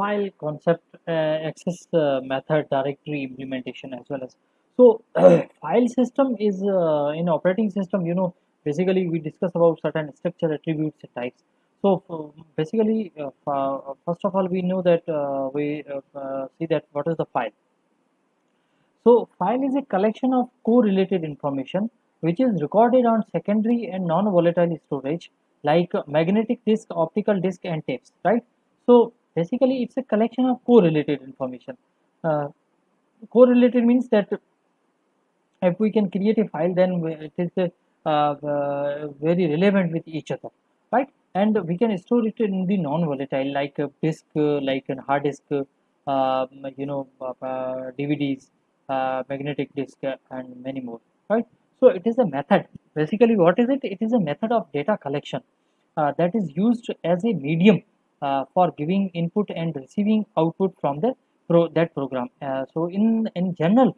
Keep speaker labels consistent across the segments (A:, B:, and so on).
A: file concept, access method, directory implementation as well as. So file system is in operating system. Basically we discuss about certain structure, attributes, and types. So basically, first of all, we know that we see that what is the file. So file is a collection of correlated information which is recorded on secondary and non-volatile storage like magnetic disk, optical disk, and tapes, right? So basically it's a collection of correlated information. Uh, Correlated means that if we can create a file, then it is very relevant with each other, right? And we can store it in the non-volatile like a disk, like a hard disk, DVDs, magnetic disk, and many more, right? So it is a method. Basically, what is it? It is a method of data collection that is used as a medium for giving input and receiving output from that program. So in general,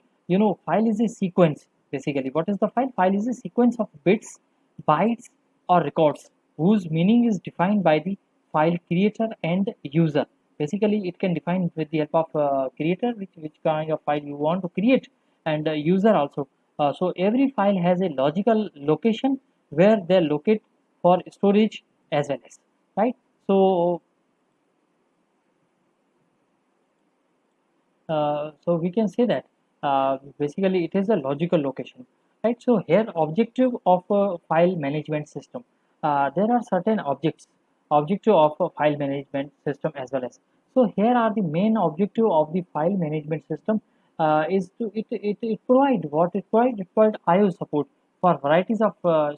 A: file is a sequence. Basically, what is the file? File is a sequence of bits, bytes, or records whose meaning is defined by the file creator and user. Basically, it can define with the help of creator which kind of file you want to create, and user also. So every file has a logical location where they locate for storage as well as, right? So we can say that basically it is a logical location, right? So here objective of a file management system. There are certain objective of a file management system as well as. So here are the main objective of the file management system is to it provide what it provide IO support for varieties of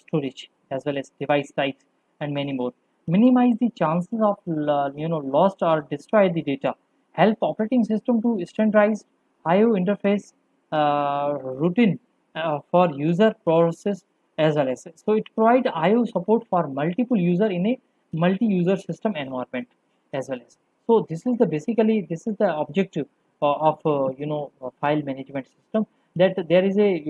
A: storage as well as device types and many more. Minimize the chances of lost or destroy the data, help operating system to standardize IO interface routine for user process as well as. So it provide IO support for multiple user in a multi-user system environment as well as. So this is the objective of file management system, that there is a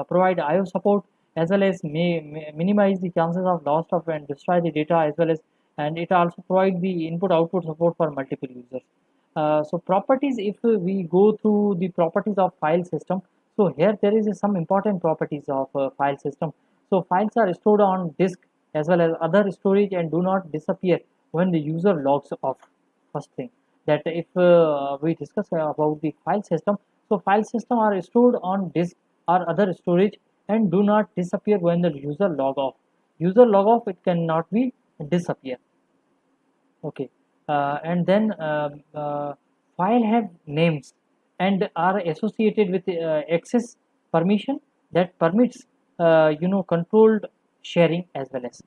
A: provide IO support as well as may minimize the chances of loss of and destroy the data as well as, and it also provide the input output support for multiple users. So properties, if we go through the properties of file system, so here there is some important properties of file system. So files are stored on disk as well as other storage and do not disappear when the user logs off. First thing, that if we discuss about the file system, so file system are stored on disk or other storage and do not disappear when the user log off. User log off, it cannot be disappear. Okay, and then file have names and are associated with access permission that permits controlled sharing as well as.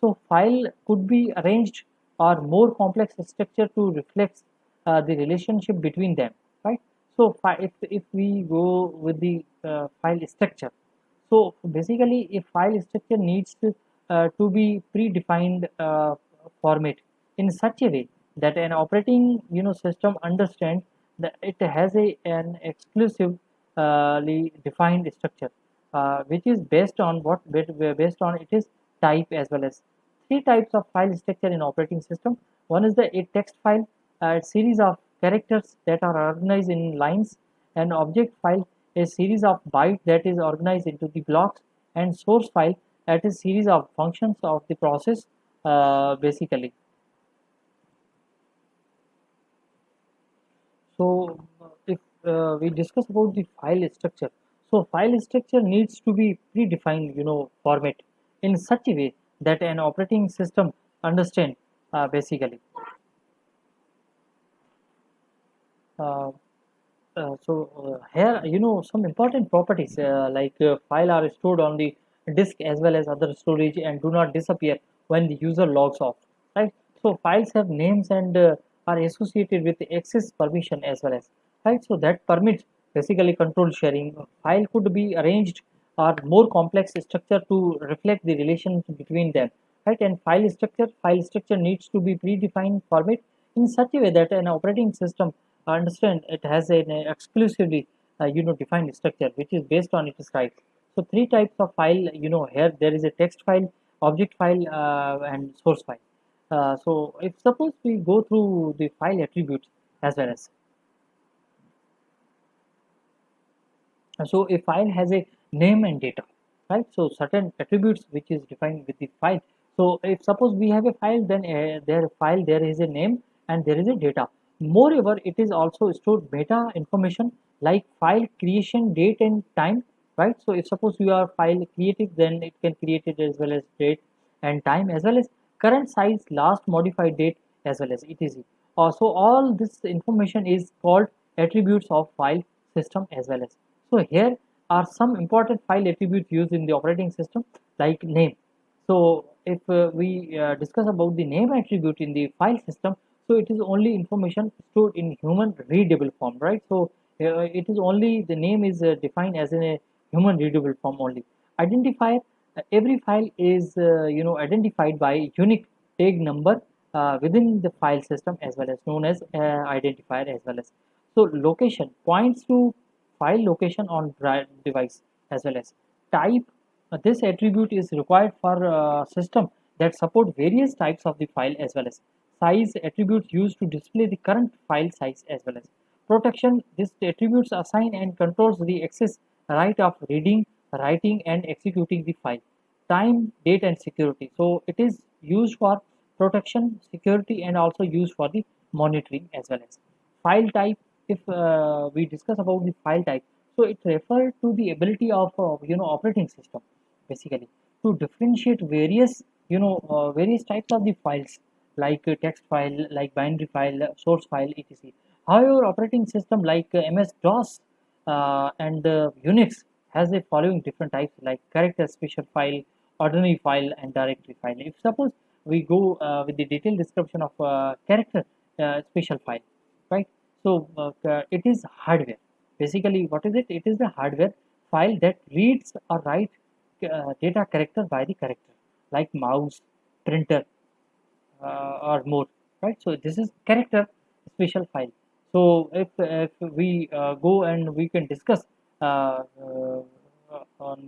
A: So file could be arranged or more complex structure to reflect the relationship between them, right? So if we go with the file structure, so basically a file structure needs to be predefined format in such a way that an operating system understands that it has an exclusively defined structure, which is based on based on it is type as well as. Three types of file structure in operating system. One is a text file, a series of characters that are organized in lines, and object file, a series of bytes that is organized into the blocks, and source file, that is series of functions of the process basically. So, if we discuss about the file structure, so file structure needs to be predefined, format in such a way that an operating system understand basically. Uh, Here, some important properties like file are stored on the disk as well as other storage and do not disappear when the user logs off, right? So files have names and are associated with access permission as well as, right? So that permits basically control sharing. File could be arranged or more complex structure to reflect the relationship between them, right? And file structure needs to be predefined format in such a way that an operating system understand it has an exclusively defined structure which is based on its type. So three types of file, here there is a text file, object file, and source file. So if suppose we go through the file attributes as well as, so a file has a name and data, right? So certain attributes which is defined with the file. So if suppose we have a file, then there is a name and there is a data. Moreover, it is also stored meta information like file creation date and time, right? So if suppose you are file creative, then it can create it as well as date and time, as well as current size, last modified date, as well as etc. So all this information is called attributes of file system as well as. So here are some important file attributes used in the operating system, like name. So if we discuss about the name attribute in the file system, so it is only information stored in human readable form, right? So it is only the name is defined as in a human readable form only. Identifier, every file is identified by unique tag number within the file system as well as known as identifier as well as. So location points to file location on device as well as. Type, this attribute is required for system that support various types of the file as well as. Size attribute used to display the current file size as well as. Protection, this attributes assign and controls the access right of reading, writing and executing the file. Time, date and security, so it is used for protection, security and also used for the monitoring as well as. File type, if we discuss about the file type, so it refers to the ability of operating system basically to differentiate various types of the files, like text file, like binary file, source file, etc. However, operating system like MS DOS and Unix has the following different types, like character special file, ordinary file and directory file. If suppose we go with the detailed description of character special file, right? So it is hardware. Basically, what is it? It is the hardware file that reads or writes data character by the character, like mouse, printer, or more, right? So this is character special file. So if we go and we can discuss on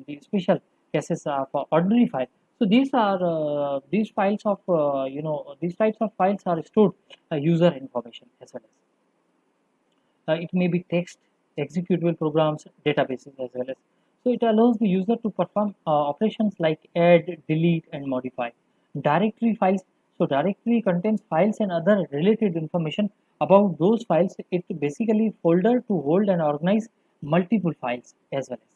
A: the special cases of ordinary file. So these files of these types of files are stored user information as well as. It may be text, executable programs, databases as well as. So it allows the user to perform operations like add, delete, and modify. Directory files. So directory contains files and other related information about those files. It basically folder to hold and organize multiple files as well as.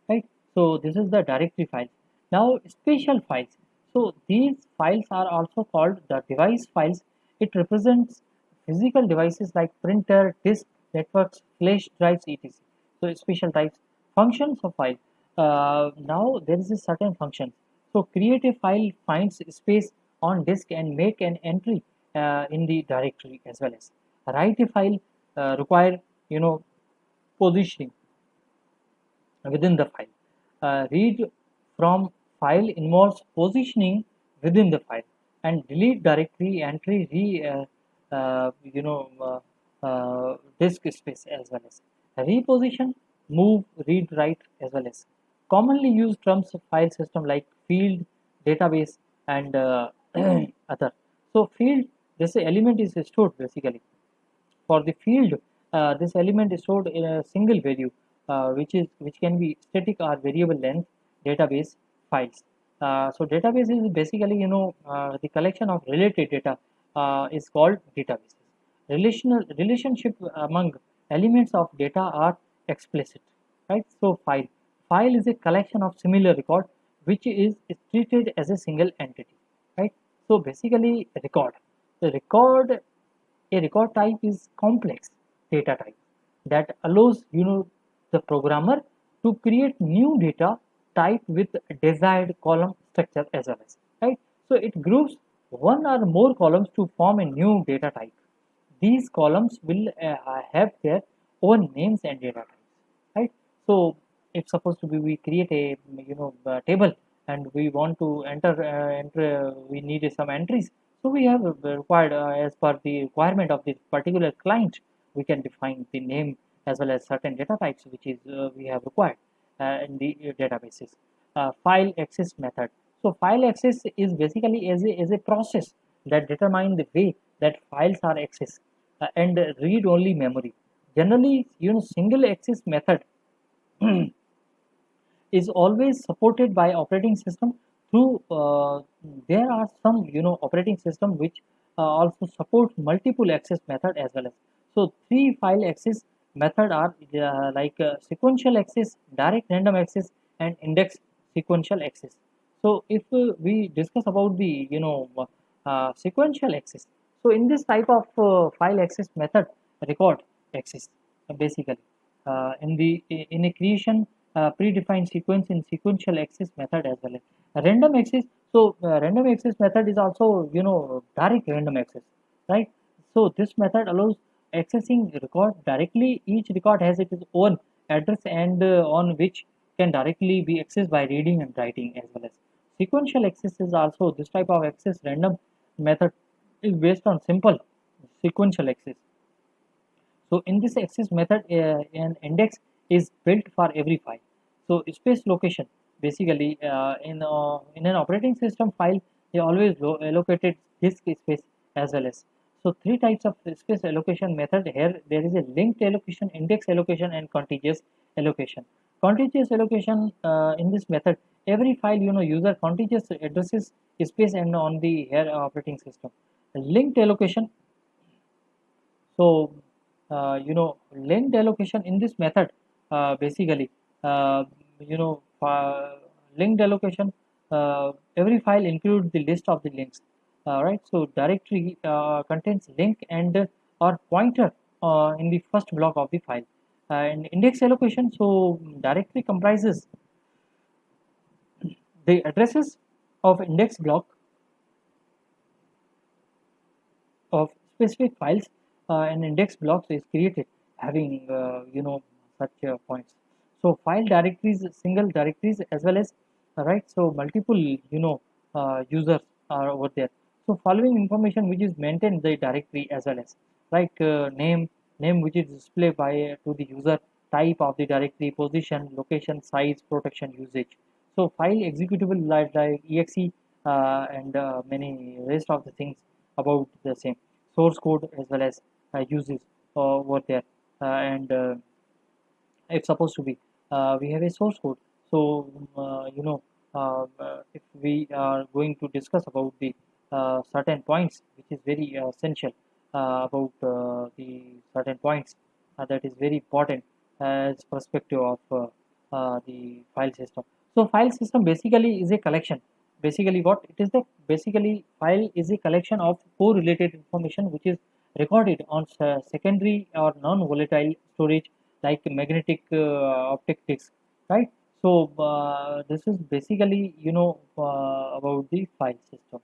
A: Right. So this is the directory files. Now special files. So these files are also called the device files. It represents physical devices like printer, disk, networks, flash drives, etc. So special types, functions of file. Now there is a certain function. So create a file, finds space on disk and make an entry in the directory as well as. Write a file, require positioning within the file. Read from file involves positioning within the file, and delete directory entry disk space as well as. Reposition, move, read, write as well as. Commonly used terms of file system like field, database, and other. So field, this element is stored basically. For the field, this element is stored in a single value, which can be static or variable length database files. So database is basically the collection of related data is called databases. Relationship among elements of data are explicit, right? So file is a collection of similar record which is treated as a single entity, right? So basically record. The record A record type is complex data type that allows the programmer to create new data type with desired column structure as well as, right. So it groups one or more columns to form a new data type. These columns will have their own names and data types, right. So if supposed to be we create a table and we want to enter we need some entries, so we have required as per the requirement of this particular client, we can define the name as well as certain data types which is we have required in the databases. File access method. So file access is basically as a process that determine the way that files are accessed and read-only memory. Generally, single access method is always supported by operating system through there are some operating system which also support multiple access method as well as. So three file access method are like sequential access, direct random access, and index sequential access. So if we discuss about the sequential access, so in this type of file access method, record access basically in a creation predefined sequence in sequential access method as well as random access. So random access method is also direct random access, right? So this method allows accessing record directly. Each record has its own address and on which can directly be accessed by reading and writing as well as sequential access is also this type of access. Random method is based on simple sequential access. So in this access method, an index is built for every file. So space location, basically in an operating system file, they always allocated disk space as well as. So three types of space allocation method here. There is a linked allocation, index allocation, and contiguous allocation. Contiguous allocation in this method, every file user contiguous addresses space and on the here operating system. Linked allocation, so, linked allocation in this method, basically, uh, you know, linked allocation, every file includes the list of the links, right? So, directory contains link and or pointer in the first block of the file. And index allocation, so directory comprises the addresses of index block of specific files. An index blocks is created having such points. So file directories, single directories as well as right. So multiple users are over there. So following information which is maintained the directory as well as like name which is displayed by to the user, type of the directory, position, location, size, protection, usage. So file executable like exe and many rest of the things about the same source code as well as uses over there and if supposed to be we have a source code. So if we are going to discuss about the certain points which is very essential about the certain points that is very important as perspective of the file system. So file system basically is a collection. Basically what it is, the basically file is a collection of correlated information which is recorded on secondary or non-volatile storage like magnetic optic disc, right? So this is basically about the file system.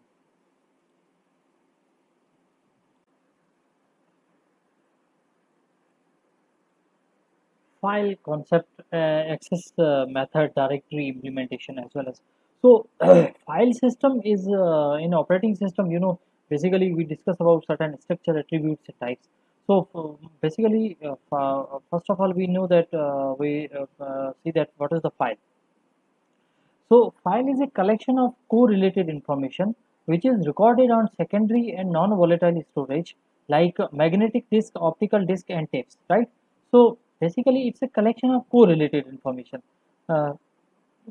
A: File concept, access method, directory implementation as well as. So file system is in operating system. Basically we discuss about certain structure, attributes, and types. So basically, first of all, we know that we see that what is the file. So file is a collection of correlated information which is recorded on secondary and non-volatile storage like magnetic disk, optical disk, and tapes, right? So basically it's a collection of correlated information. Uh,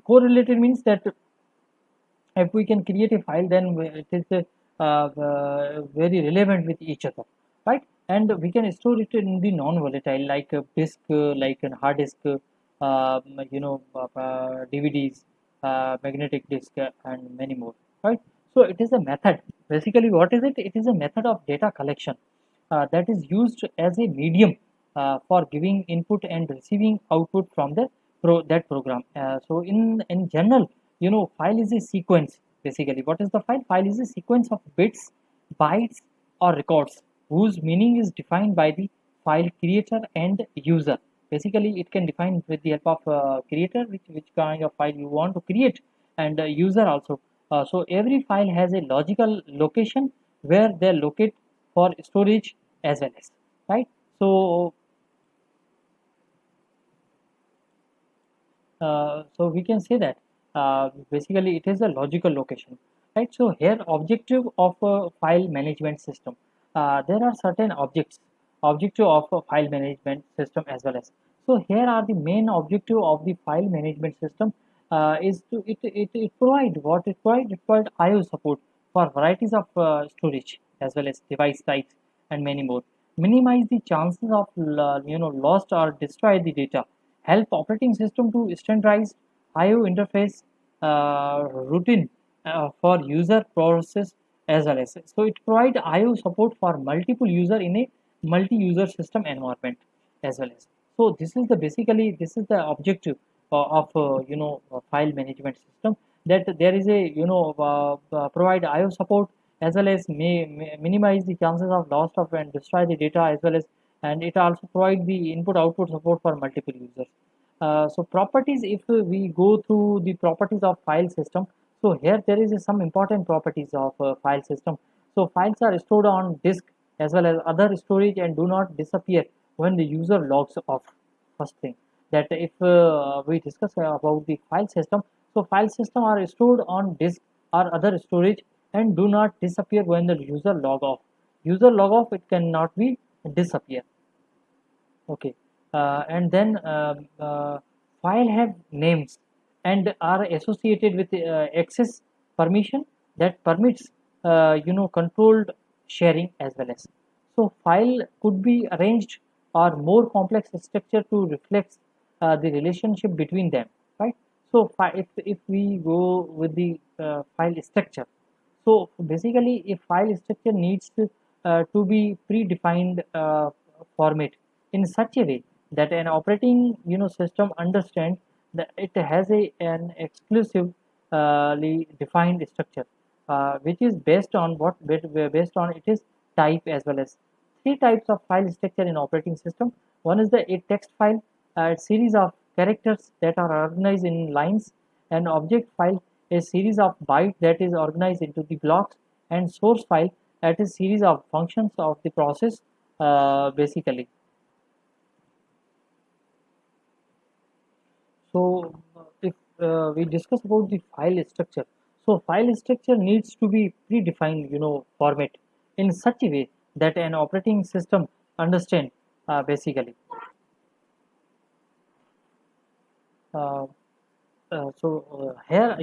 A: Correlated means that if we can create a file, then it is very relevant with each other, right? And we can store it in the non-volatile like a disk, like a hard disk, DVDs, magnetic disk, and many more, right? So it is a method. Basically, what is it? It is a method of data collection that is used as a medium for giving input and receiving output from the that program. So in general, file is a sequence. Basically, what is the file? File is a sequence of bits, bytes, or records whose meaning is defined by the file creator and user. Basically, it can define with the help of creator which kind of file you want to create, and user also. So every file has a logical location where they locate for storage as well as, right? So so we can say that basically it is a logical location. right? So here objective of a file management system. There are certain objective of a file management system as well as. So here are the main objective of the file management system is to it provide what it provide IO support for varieties of storage as well as device types and many more. Minimize the chances of lost or destroy the data. Help operating system to standardize IO interface routine for user process as well as. So it provide IO support for multiple user in a multi-user system environment as well as. So this is the objective of file management system, that there is a provide IO support as well as minimize the chances of loss of and destroy the data as well as, and it also provide the input output support for multiple users. So properties, if we go through the properties of file system, so here there is some important properties of file system. So files are stored on disk as well as other storage and do not disappear when the user logs off. First thing, that if we discuss about the file system, so file system are stored on disk or other storage and do not disappear when the user log off. User log off, it cannot be disappear. Okay, and then file have names and are associated with access permission that permits controlled sharing as well as. So file could be arranged or more complex structure to reflect the relationship between them, right? So if we go with the file structure, so basically a file structure needs to be predefined format in such a way that an operating system understands that it has an exclusively defined structure, which is based on based on it is type as well as. Three types of file structure in operating system. One is the a text file, a series of characters that are organized in lines. An object file, a series of bytes that is organized into the blocks. And source file, that is series of functions of the process basically. So if we discuss about the file structure, so file structure needs to be predefined, format in such a way that an operating system understand basically. Uh, Here,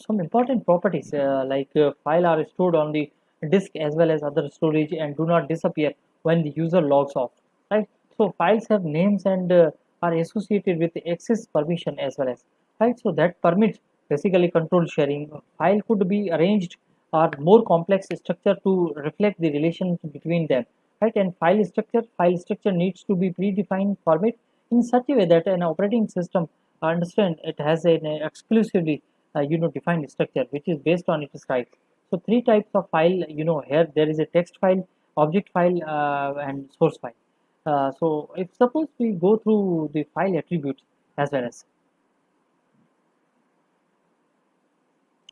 A: some important properties like file are stored on the disk as well as other storage and do not disappear when the user logs off, right? So files have names and are associated with the access permission as well as, right? So that permits basically control sharing. File could be arranged or more complex structure to reflect the relationship between them, right? And file structure needs to be predefined format in such a way that an operating system understand it has an exclusively defined structure which is based on its types. So three types of file, here there is a text file, object file, and source file. So if suppose we go through the file attributes as well as.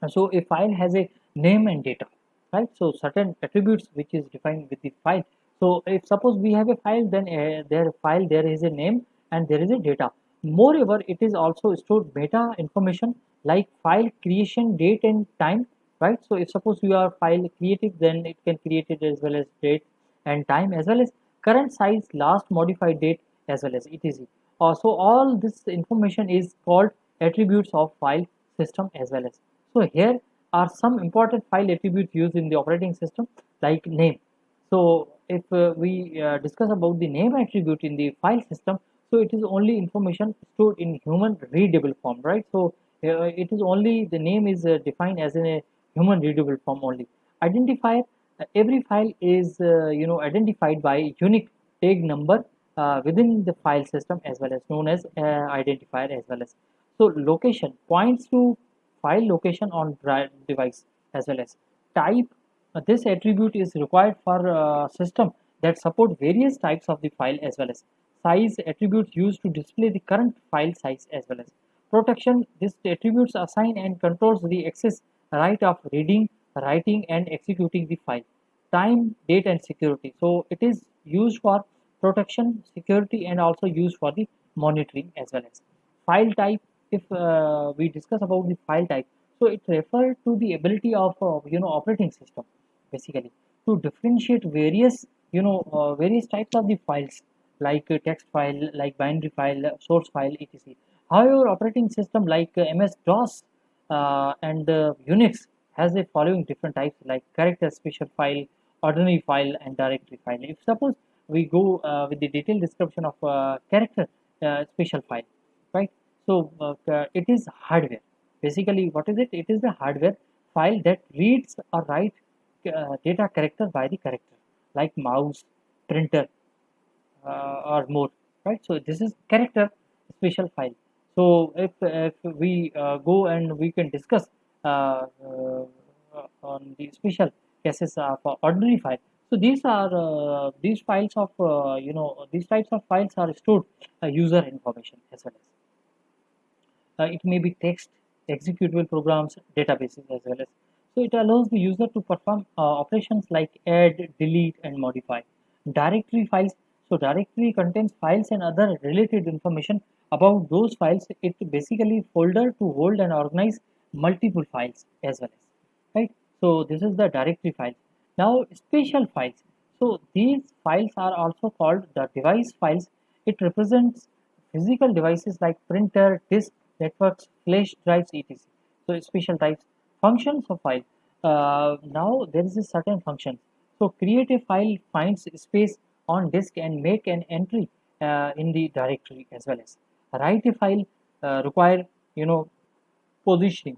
A: So a file has a name and data, right? So certain attributes which is defined with the file. So if suppose we have a file, then there is a name and there is a data. Moreover, it is also stored meta information like file creation date and time, right? So if suppose you are file creative, then it can create it as well as date and time as well as current size, last modified date as well as etc. So all this information is called attributes of file system as well as. So here are some important file attributes used in the operating system like name. So if we discuss about the name attribute in the file system, so it is only information stored in human readable form, right? So it is only the name is defined as in a human readable form only. Identifier, every file is identified by unique tag number within the file system as well as known as identifier as well as. So location points to file location on device as well as. Type, this attribute is required for system that support various types of the file as well as. Size, attributes used to display the current file size as well as. Protection, this attributes assign and controls the access right of reading, writing and executing the file. Time, date and security, so it is used for protection, security and also used for the monitoring as well as. File type, if we discuss about the file type, So it refers to the ability of operating system basically to differentiate various types of the files like text file, like binary file, source file, etc. However, operating system like MS DOS and Unix has the following different types like character special file, ordinary file, and directory file. If suppose we go with the detailed description of character special file, right? So it is hardware. Basically, what is it? It is the hardware file that reads or writes data character by the character, like mouse, printer, or more, right? So this is character special file. So if we go and we can discuss on the special cases of ordinary file. So these are these files of these types of files are stored user information as well as it may be text, executable programs, databases as well as. So it allows the user to perform operations like add, delete, and modify. Directory files. So directory contains files and other related information about those files. It basically folder to hold and organize multiple files as well as. Right. So this is the directory file. Now special files. So these files are also called the device files. It represents physical devices like printer, disk, networks, flash drives, etc. So special types, functions of file. Now there is a certain function. So create a file, finds space on disk and make an entry in the directory as well as. Write a file require positioning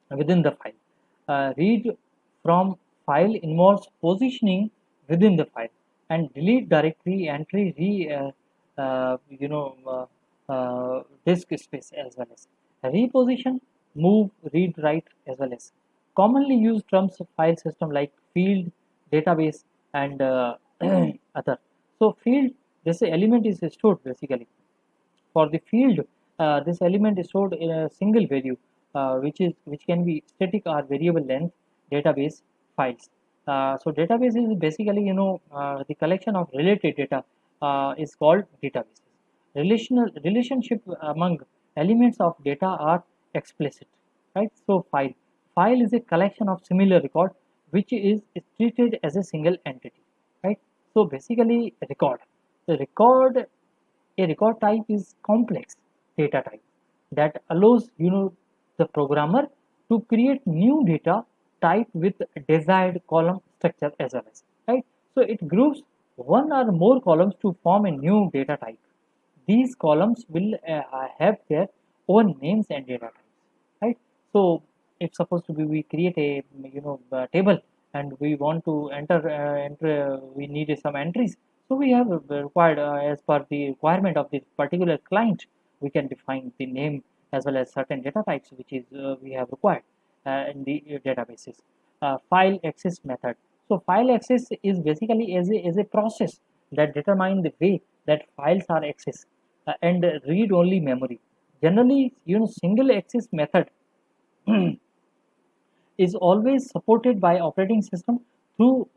A: within the file. Read from file involves positioning within the file, and delete directory entry disk space as well as reposition, move, read, write as well as commonly used terms of file system like field, database, and other. So field, this element is stored basically for the field. This element is stored in a single value, which can be static or variable length database files. So database is basically the collection of related data is called databases. Relationship among elements of data are explicit, right? So file is a collection of similar record which is treated as a single entity, right? So basically record. The record A record type is complex data type that allows the programmer to create new data type with desired column structure as well as, right. So it groups one or more columns to form a new data type. These columns will have their own names and data types, right. So if supposed to be we create a table and we want to enter we need some entries, so we have required as per the requirement of this particular client, we can define the name as well as certain data types which is we have required in the databases. File access method. So file access is basically as a process that determine the way that files are accessed and read only memory. Generally, single access method is always supported by operating system through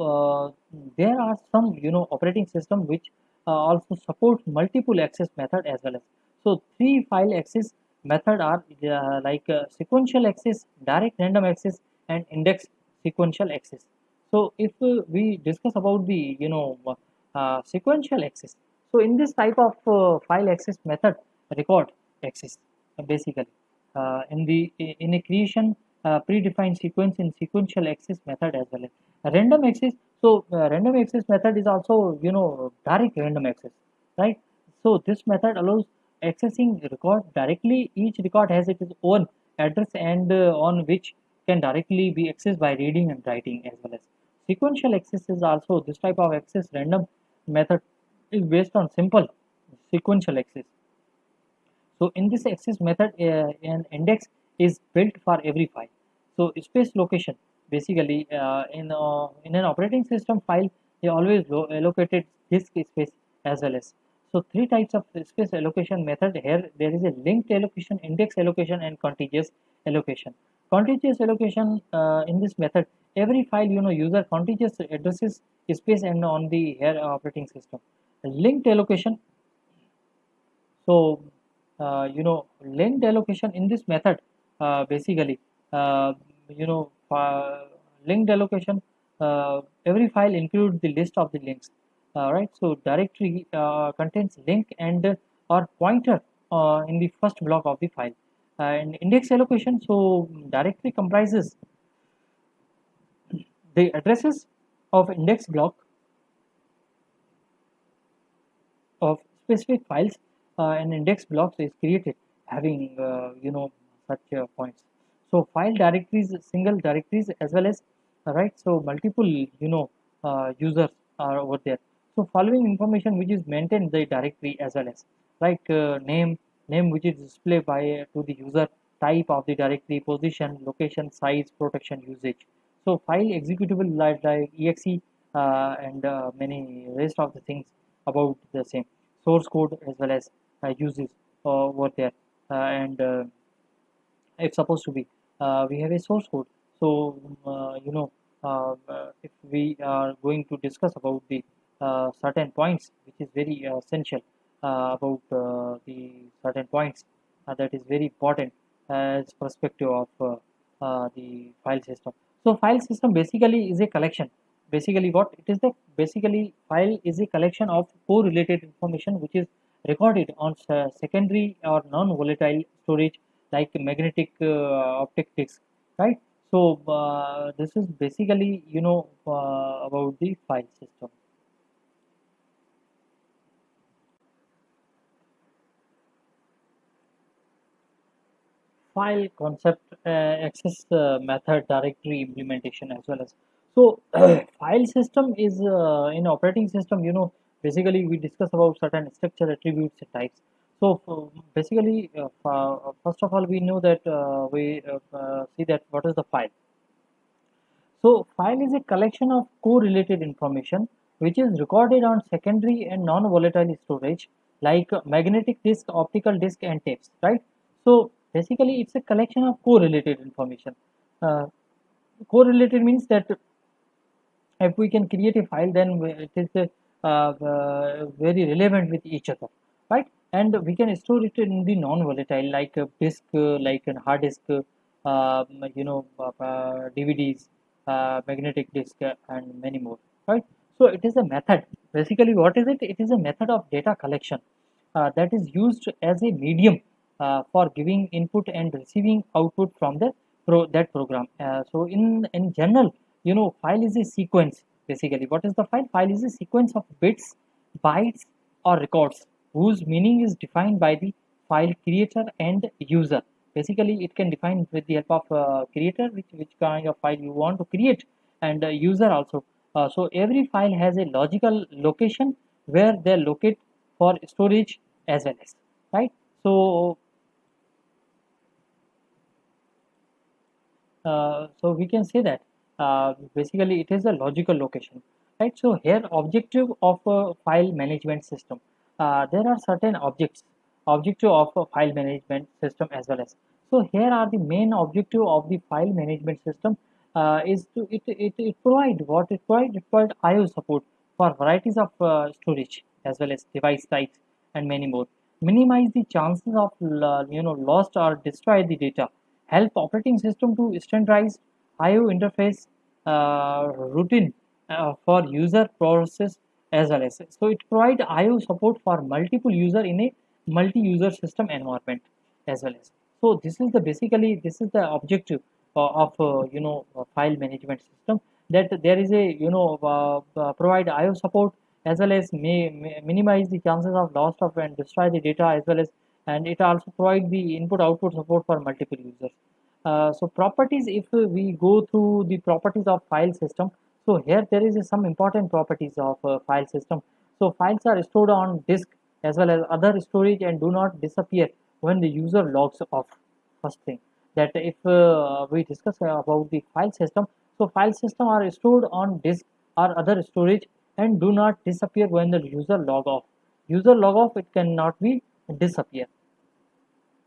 A: there are some operating system which also support multiple access method as well as. So three file access method are like sequential access, direct random access, and index sequential access. So if we discuss about the sequential access, so in this type of file access method, record access basically in a creation predefined sequence in sequential access method as well as random access. So random access method is also direct random access, right. So this method allows accessing record directly. Each record has its own address and on which can directly be accessed by reading and writing as well as sequential access is also this type of access random method is based on simple sequential access. So in this access method, an index is built for every file. So space location, basically in an operating system file, they always allocated disk space as well as. So three types of space allocation method here. There is a linked allocation, index allocation, and contiguous allocation. Contiguous allocation in this method, every file user contiguous addresses space and on the here operating system. Linked allocation, so linked allocation in this method basically uh, you know linked allocation. Every file includes the list of the links, right? So directory contains link and or pointer in the first block of the file. And index allocation, so directory comprises the addresses of index block of specific files. An index blocks is created having such points. So file directories, single directories, as well as right, so multiple users are over there. So following information which is maintained the directory, as well as like name which is displayed by to the user, type of the directory, position, location, size, protection, usage. So file executable like exe and many rest of the things about the same. Source code as well as uses over there. And It's supposed to be we have a source code. So if we are going to discuss about the certain points which is very essential about the certain points that is very important as perspective of the file system. So file system basically is a collection. Basically what it is, the basically file is a collection of correlated information which is recorded on secondary or non-volatile storage like magnetic optic disc, right? So this is basically about the file system. File concept, access method, directory implementation, as well as so file system is in operating system. Basically we discuss about certain structure, attributes, and types. So basically first of all we know that we see that what is the file. So file is a collection of correlated information which is recorded on secondary and non-volatile storage like magnetic disk, optical disk, and tapes, right? So basically it's a collection of correlated information. Uh, Correlated means that if we can create a file, then it is very relevant with each other, right? And we can store it in the non-volatile like a disk, like a hard disk, DVDs, magnetic disk, and many more, right? So it is a method. Basically what is it? It is a method of data collection that is used as a medium for giving input and receiving output from the that program. So in general, file is a sequence. Basically what is the file? File is a sequence of bits, bytes, or records whose meaning is defined by the file creator and user. Basically it can define with the help of creator which kind of file you want to create, and user also. So every file has a logical location where they locate for storage as well as, right? So so we can say that basically it is a logical location, right? So here objective of a file management system, there are certain objective of a file management system as well as. So here are the main objective of the file management system is to it provide what it provide. It provide IO support for varieties of storage as well as device types and many more. Minimize the chances of lost or destroy the data. Help operating system to standardize IO interface routine for user process as well as. So it provide IO support for multiple user in a multi-user system environment as well as. So this is the objective of file management system, that there is a provide IO support as well as may minimize the chances of loss of and destroy the data as well as, and it also provide the input output support for multiple users. So properties, if we go through the properties of file system, so here there is some important properties of file system. So files are stored on disk as well as other storage and do not disappear when the user logs off. First thing, that if we discuss about the file system, so file system are stored on disk or other storage and do not disappear when the user log off. User log off, it cannot be disappear.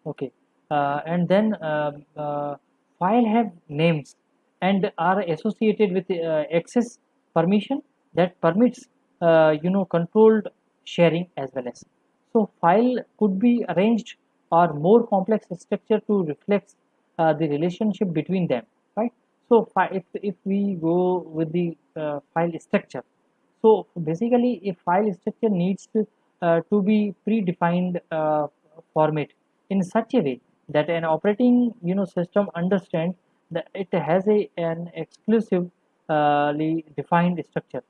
A: Okay. And then file have names and are associated with access permission that permits controlled sharing as well as. So file could be arranged or more complex structure to reflect the relationship between them, right? So if we go with the file structure, so basically a file structure needs to be predefined format in such a way that an operating system understands that it has an exclusively defined structure,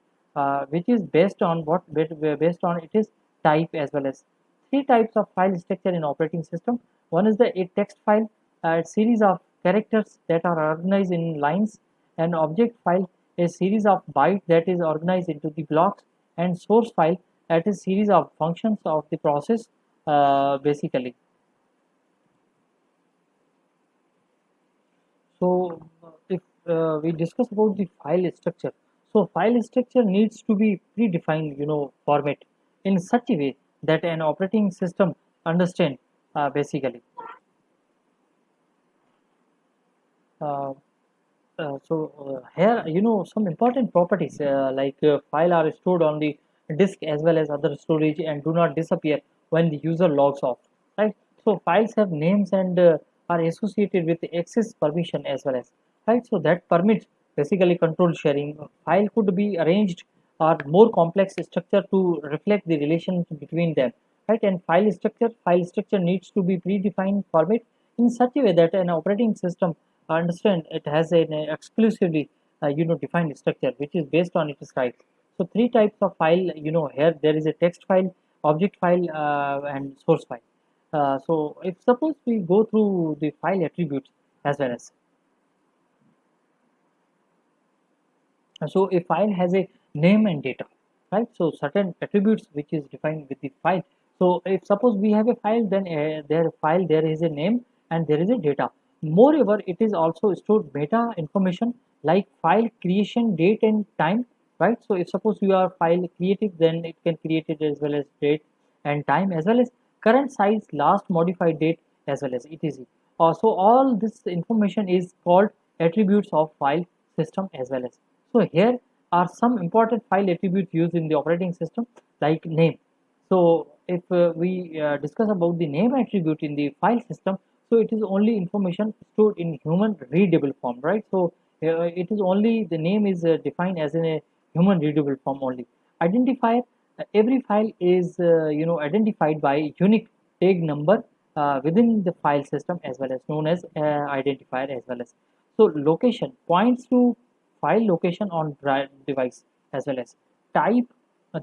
A: which is based on based on it is type as well as three types of file structure in operating system. One is a text file, a series of characters that are organized in lines, an object file, a series of bytes that is organized into the blocks, and source file, that is series of functions of the process, basically. So if we discuss about the file structure, so file structure needs to be predefined, format in such a way that an operating system understand, basically. Uh, Here, some important properties like file are stored on the disk as well as other storage and do not disappear when the user logs off, right? So files have names and are associated with access permission as well as, right? So that permits basically control sharing. A file could be arranged or more complex structure to reflect the relationship between them, right? And file structure needs to be predefined format in such a way that an operating system understand it has an exclusively defined structure which is based on its types. So three types of file, here there is a text file, object file, and source file. So if suppose we go through the file attributes as well as, so a file has a name and data, right? So certain attributes which is defined with the file. So if suppose we have a file, then there is a name and there is a data. Moreover, it is also stored meta information like file creation date and time, right? So if suppose you are file creative, then it can create it as well as date and time as well as current size, last modified date as well as etc. So all this information is called attributes of file system as well as. So here are some important file attributes used in the operating system like name. So if we discuss about the name attribute in the file system, so it is only information stored in human readable form, right? So it is only the name is defined as in a human readable form only. Identifier, every file is identified by unique tag number within the file system as well as known as identifier as well as. So location points to file location on device as well as type.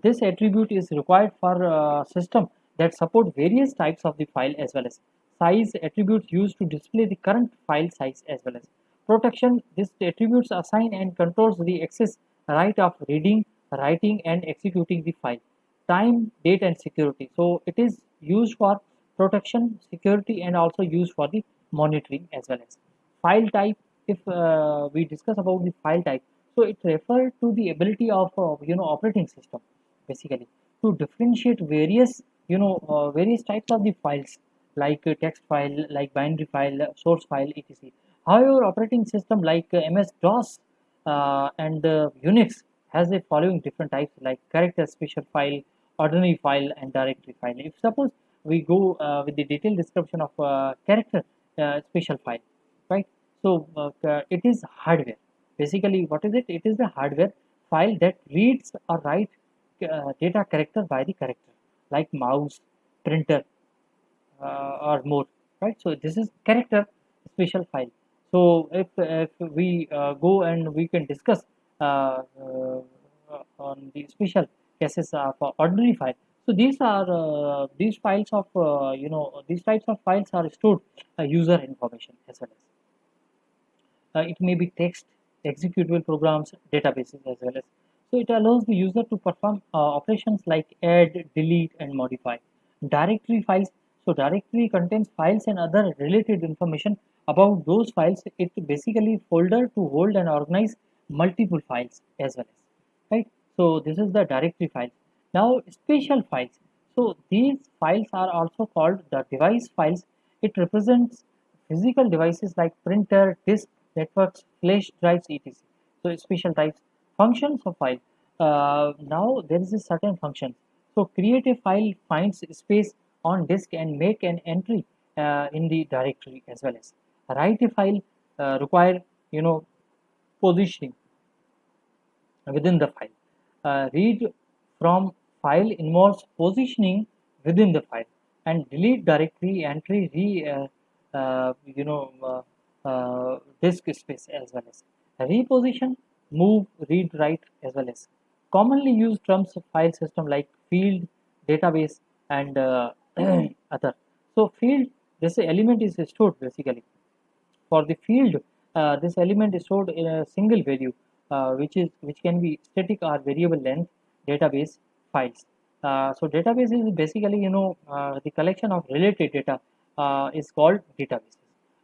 A: This attribute is required for system that support various types of the file as well as size attributes used to display the current file size as well as protection. This attributes assign and controls the access right of reading, writing, and executing the file. Time, date, and security. So it is used for protection, security, and also used for the monitoring as well as file type. If we discuss about the file type, so it refers to the ability of operating system basically to differentiate various types of the files like text file, like binary file, source file, etc. However, operating system like MS DOS and Unix has the following different types like character special file, ordinary file, and directory file. If suppose we go with the detailed description of character special file, right? So it is hardware. Basically, what is it? It is the hardware file that reads or writes data character by the character, like mouse, printer, or more, right? So this is character special file. So if we go and we can discuss on the special cases of ordinary file. So these files of these types of files are stored user information as well as it may be text, executable programs, databases as well as. So it allows the user to perform operations like add, delete, and modify. Directory files. So directory contains files and other related information about those files. It basically folder to hold and organize multiple files as well as. Right. So this is the directory files. Now special files. So these files are also called the device files. It represents physical devices like printer, disk, networks, flash drives, etc. So special types, functions of file. Now there is a certain function. So create a file, finds space on disk and make an entry in the directory as well as. Write a file require, positioning within the file. Read from file involves positioning within the file, and delete directory entry disk space as well as reposition, move, read, write as well as commonly used terms of file system like field, database, and other. So field, this element is stored basically for the field. This element is stored in a single value, which can be static or variable length database files. So database is basically, the collection of related data is called databases.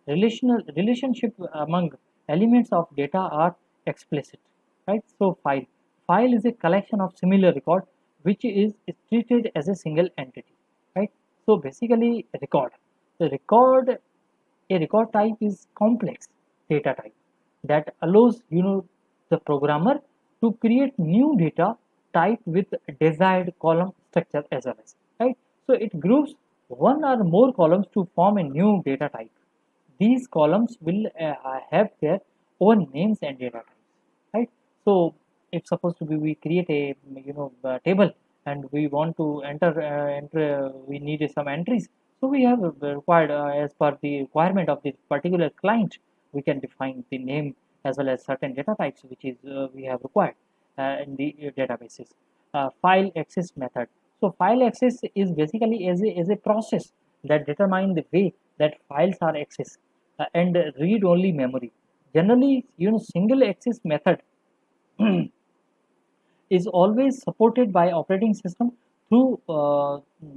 A: Relationship among elements of data are explicit, right? So file is a collection of similar record which is treated as a single entity, right? So basically record. The record A record type is complex data type that allows, the programmer to create new data type with desired column structure as well as, right. So it groups one or more columns to form a new data type. These columns will have their own names and data types, right. So if supposed to be we create a, table, and we want to enter, we need some entries, so we have required, as per the requirement of the particular client, we can define the name as well as certain data types which is we have required in the databases. File access method. So file access is basically as a process that determine the way that files are accessed and read only memory. Generally, single access method is always supported by operating system through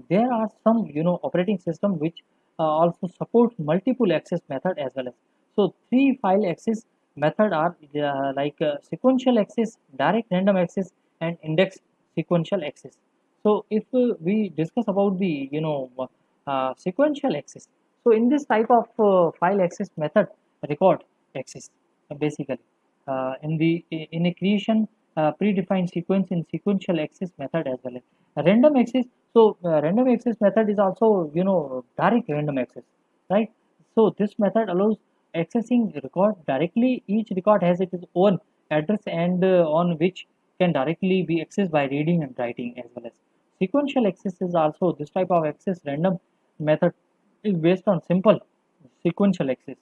A: there are some, operating system which also support multiple access method as well as. So three file access method are like sequential access, direct random access, and index sequential access. So if we discuss about the, sequential access, so in this type of file access method, record access basically in a creation predefined sequence in sequential access method as well as random access. So random access method is also, direct random access, right. So this method allows accessing record directly. Each record has its own address and on which can directly be accessed by reading and writing as well as sequential access is also this type of access. Random method is based on simple sequential access.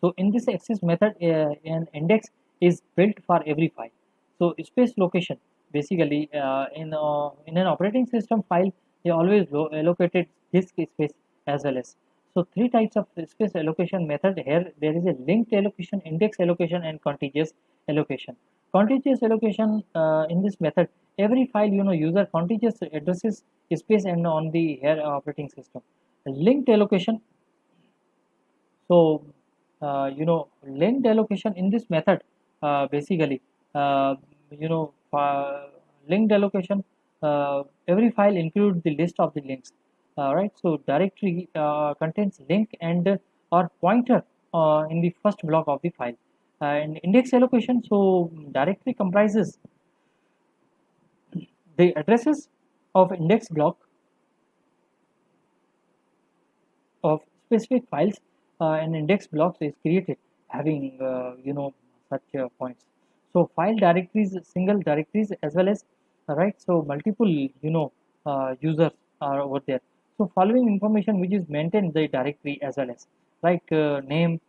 A: So in this access method, an index is built for every file. So space location, basically in an operating system file, they always allocated disk space as well as. So three types of space allocation method here. There is a linked allocation, index allocation, and contiguous allocation. Contiguous allocation in this method, every file, user contiguous addresses space and on the here operating system. Linked allocation, so, linked allocation in this method, basically, uh, you know, linked allocation, every file includes the list of the links, right? So, directory contains link and or pointer in the first block of the file. And index allocation, so directory comprises the addresses of index block of specific files. An index blocks is created having, such points. So file directories, single directories as well as, right, so multiple, users are over there. So following information which is maintained the directory as well as, like name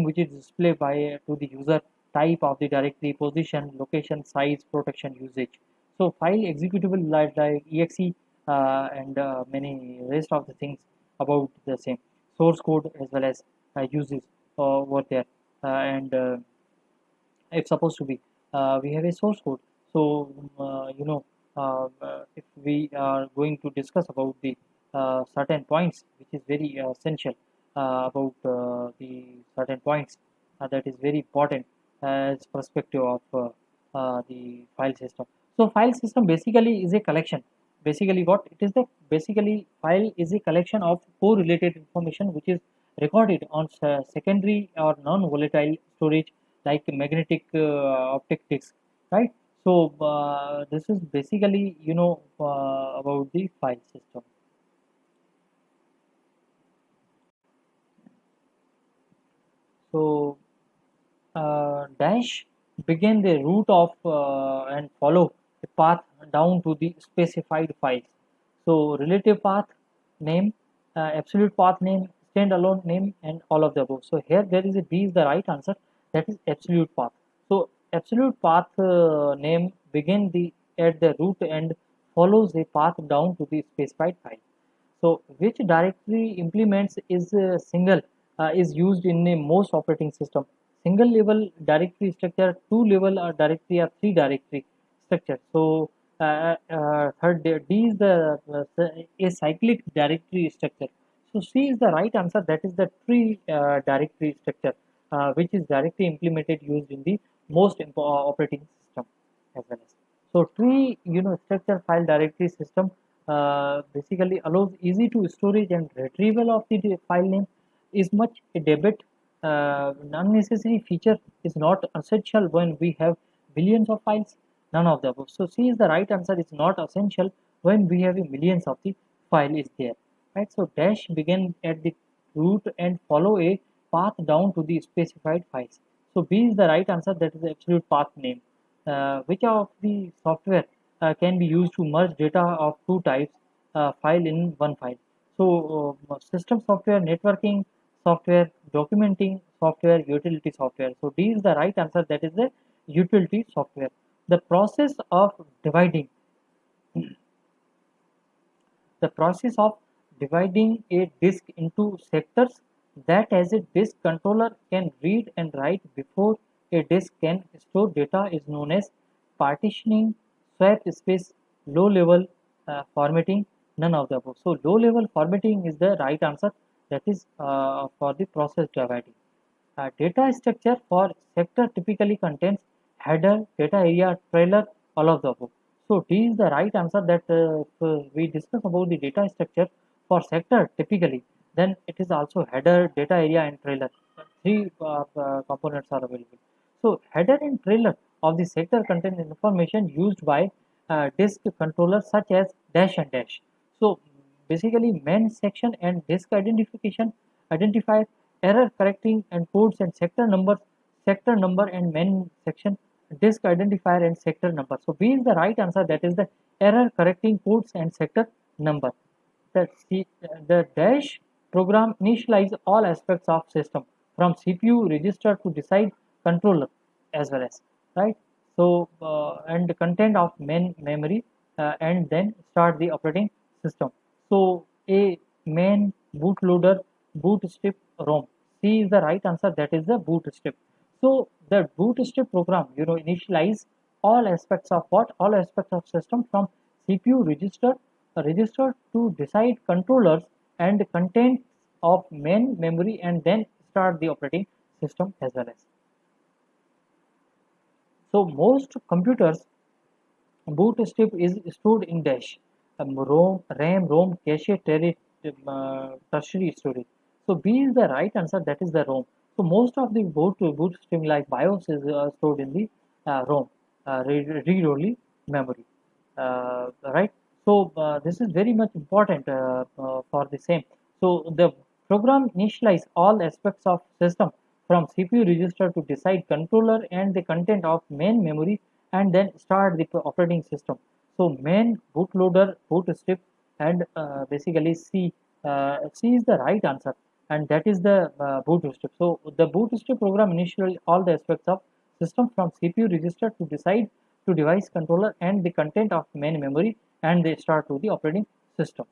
A: which is displayed by to the user, type of the directory, position, location, size, protection, usage. So file executable like exe and many rest of the things about the same source code as well as uses over there. And if supposed to be we have a source code. So if we are going to discuss about the certain points which is very essential about the certain points that is very important as perspective of the file system. So file system basically is a collection. Basically what it is, the basically file is a collection of correlated information which is recorded on secondary or non-volatile storage like magnetic optic disc, right. So this is basically, about the file system. So dash begin the route of and follow a path down to the specified files. So relative path name, absolute path name, standalone name, and all of the above. So here there is a B is the right answer. That is absolute path. So absolute path name begin the at the root and follows a path down to the specified file. So which directory implements is single is used in most operating system. Single level directory structure, two level directory, or three directory structure. So third D is the a cyclic directory structure. So C is the right answer. That is the tree directory structure, which is directly implemented used in the most operating system as well as. So tree, structure file directory system basically allows easy to storage and retrieval of the file name. Is much a debit unnecessary feature, is not essential when we have billions of files. None of the above. So C is the right answer. It's not essential when we have a millions of the file is there. Right. So dash begin at the root and follow a path down to the specified files. So B is the right answer. That is the absolute path name. Which of the software can be used to merge data of two types file in one file? So system software, networking software, documenting software, utility software. So D is the right answer. That is the utility software. The process of dividing the process of dividing a disk into sectors that as a disk controller can read and write before a disk can store data is known as partitioning, swap space, low level formatting, none of the above. So low level formatting is the right answer. That is for the process dividing. Data structure for sector typically contains header, data area, trailer, all of the above. So D is the right answer. That we discuss about the data structure for sector typically. Then it is also header, data area, and trailer. Three components are available. So header and trailer of the sector contain information used by disk controllers such as dash and dash. So basically main section and disk identification identifier, error correcting and codes and sector number and main section, disk identifier and sector number. So B is the right answer. That is the error correcting codes and sector number. The dash program initialize all aspects of system from CPU register to decide controller as well as, right. So and the content of main memory and then start the operating system. So a main bootloader, bootstrap, ROM. C is the right answer. That is the bootstrap. So the bootstrap program, initialize all aspects of what? All aspects of system from CPU register to decide controllers and content of main memory and then start the operating system as well as. So most computers bootstrap is stored in dash, RAM, cache, tertiary storage. So B is the right answer. That is the ROM. So most of the bootstrap like BIOS is stored in the ROM, read-only memory. Right. So this is very much important for the same. So the program initialize all aspects of system from CPU register to decide controller and the content of main memory and then start the operating system. So main bootloader, bootstrap, and basically C is the right answer, and that is the bootstrap. So the bootstrap program initially all the aspects of system from CPU register to device controller and the content of main memory and they start to the operating system.